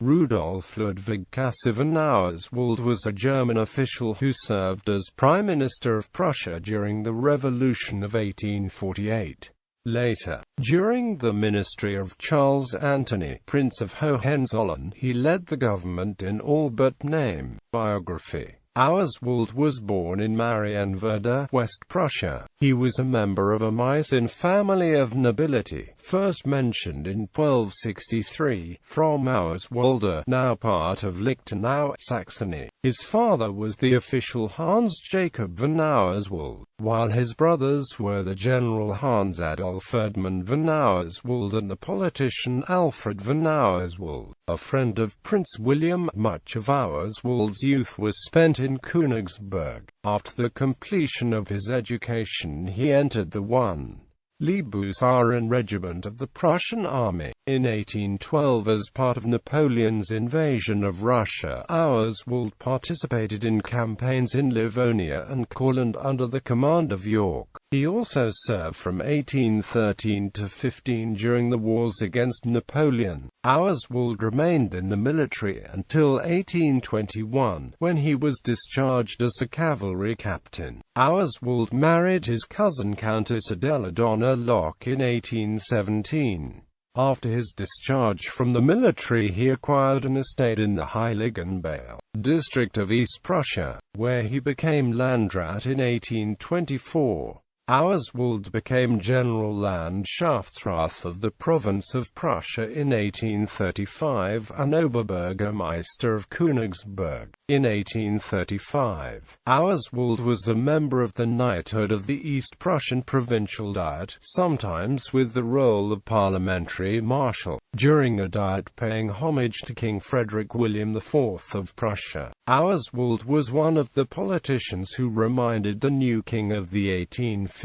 Rudolf Ludwig von Auerswald was a German official who served as Prime Minister of Prussia during the Revolution of 1848. Later, during the ministry of Charles Antony, Prince of Hohenzollern, he led the government in all but name. Biography. Auerswald was born in Marienwerder, West Prussia. He was a member of a Meissen family of nobility, first mentioned in 1263, from Auerswalde, now part of Lichtenau, Saxony. His father was the official Hans Jacob von Auerswald, while his brothers were the general Hans Adolf Ferdinand von Auerswald and the politician Alfred von Auerswald, a friend of Prince William. Much of Auerswald's youth was spent in Königsberg. After the completion of his education, he entered the 1. Leibhusaren Regiment of the Prussian army. In 1812, as part of Napoleon's invasion of Russia, Auerswald participated in campaigns in Livonia and Courland under the command of York. He also served from 1813 to 15 during the wars against Napoleon. Auerswald remained in the military until 1821, when he was discharged as a cavalry captain. Auerswald married his cousin Countess Adela Donna Locke in 1817. After his discharge from the military, he acquired an estate in the Heiligenbale district of East Prussia, where he became Landrat in 1824. Auerswald became General Landschaftsrath of the province of Prussia in 1835 and Oberbürgermeister of Königsberg. In 1835, Auerswald was a member of the knighthood of the East Prussian Provincial Diet, sometimes with the role of parliamentary marshal, during a diet paying homage to King Frederick William IV of Prussia. Auerswald was one of the politicians who reminded the new king of the 1815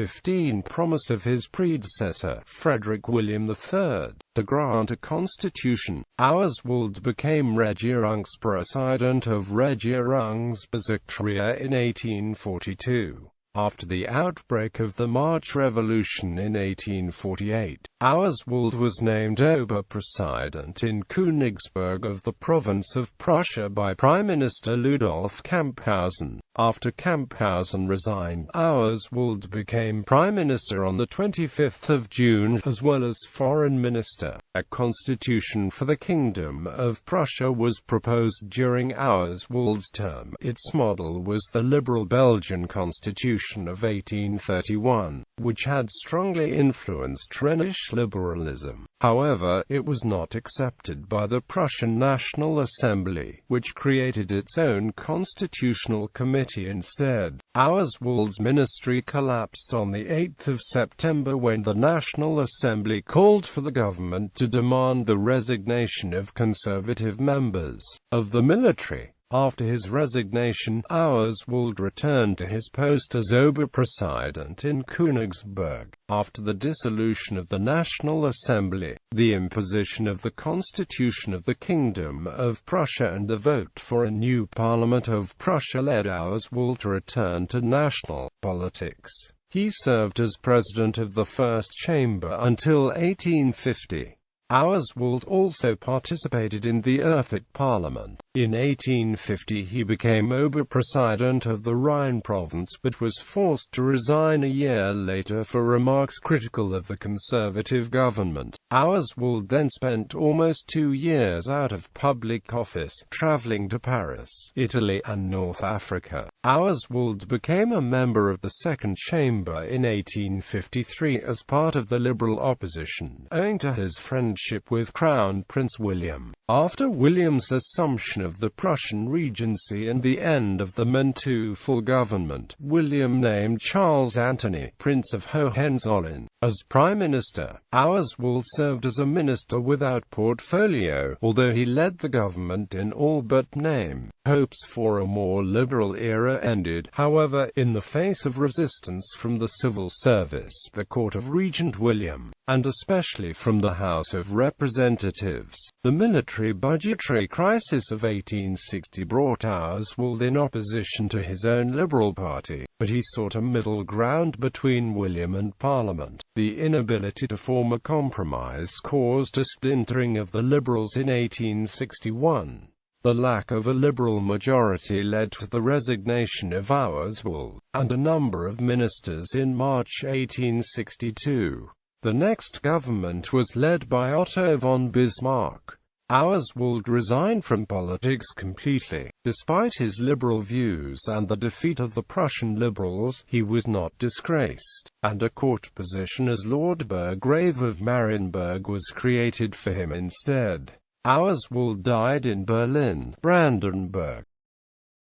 promise of his predecessor, Frederick William III, to grant a constitution. Auerswald became Regierungspräsident of Regierungsbezirksria in 1842. After the outbreak of the March Revolution in 1848, Auerswald was named Oberpräsident in Königsberg of the province of Prussia by Prime Minister Ludolf Camphausen. After Camphausen resigned, Auerswald became Prime Minister on the 25th of June, as well as Foreign Minister. A constitution for the Kingdom of Prussia was proposed during Auerswald's term. Its model was the liberal Belgian constitution of 1831, which had strongly influenced Rhenish liberalism. However, it was not accepted by the Prussian National Assembly, which created its own constitutional committee instead. Auerswald's ministry collapsed on the 8th of September when the National Assembly called for the government to demand the resignation of conservative members of the military. After his resignation, Auerswald returned to his post as Oberpräsident in Königsberg. After the dissolution of the National Assembly, the imposition of the Constitution of the Kingdom of Prussia and the vote for a new Parliament of Prussia led Auerswald to return to national politics. He served as President of the First Chamber until 1850. Auerswald also participated in the Erfurt Parliament. In 1850 he became Oberpräsident of the Rhine province but was forced to resign a year later for remarks critical of the conservative government. Auerswald then spent almost 2 years out of public office, traveling to Paris, Italy, and North Africa. Auerswald became a member of the Second Chamber in 1853 as part of the Liberal opposition, owing to his friendship with Crown Prince William. After William's assumption of the Prussian Regency and the end of the Mantua full government, William named Charles Antony, Prince of Hohenzollern, as Prime Minister. Auerswald served as a minister without portfolio, although he led the government in all but name. Hopes for a more liberal era ended, however, in the face of resistance from the civil service, the court of Regent William, and especially from the House of Representatives. The military budgetary crisis of 1860 brought Auerswald in opposition to his own Liberal Party, but he sought a middle ground between William and Parliament. The inability to form a compromise caused a splintering of the Liberals in 1861. The lack of a Liberal majority led to the resignation of Auerswald and a number of ministers in March 1862. The next government was led by Otto von Bismarck. Auerswald resigned from politics completely. Despite his liberal views and the defeat of the Prussian liberals, he was not disgraced, and a court position as Lord Burgrave of Marienburg was created for him instead. Auerswald died in Berlin, Brandenburg.